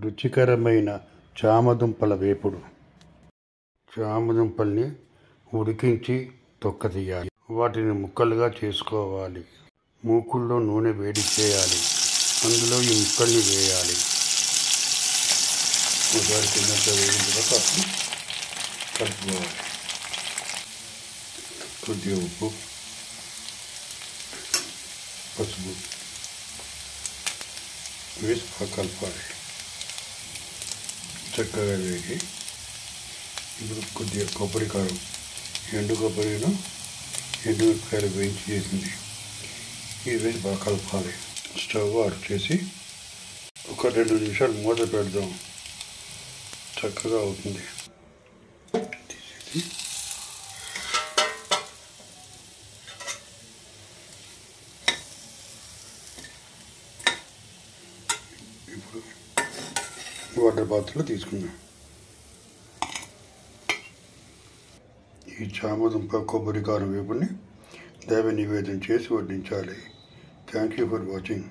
రుచికరమైన చామదుంపల వేపుడు. చామదుంపల్ని ఉడికించి తొక్క తీయాలి. వాటిని ముక్కలుగా చేసుకోవాలి. మూకుల్లో నూనె వేడి చేయాలి. అందులో ఈ ముక్కల్ని వేయాలి. ఒకసారి కిందంతా వేగిన తర్వాత కలుపుకోవాలి. కొద్దిగా ఉప్పు, పసుపు వేసి కలపాలి. చక్కగా వేగి ఇప్పుడు కొద్దిగా కొబ్బరి కారం, ఎండు కొబ్బరిను ఎండుమిరపకాయలు వేయించి చేసింది ఇది వేసి బాగా కలపాలి. స్టవ్ ఆఫ్ చేసి ఒక 2 నిమిషాలు మూత పెడదాం. చక్కగా అవుతుంది. తీసేసి ఇప్పుడు వాటర్ పాత్రలో తీసుకుందాం. ఈ చామదుంప కొబ్బరి కారం వేపుడిని దైవ నివేదన చేసి వడ్డించాలి. Thank you for watching.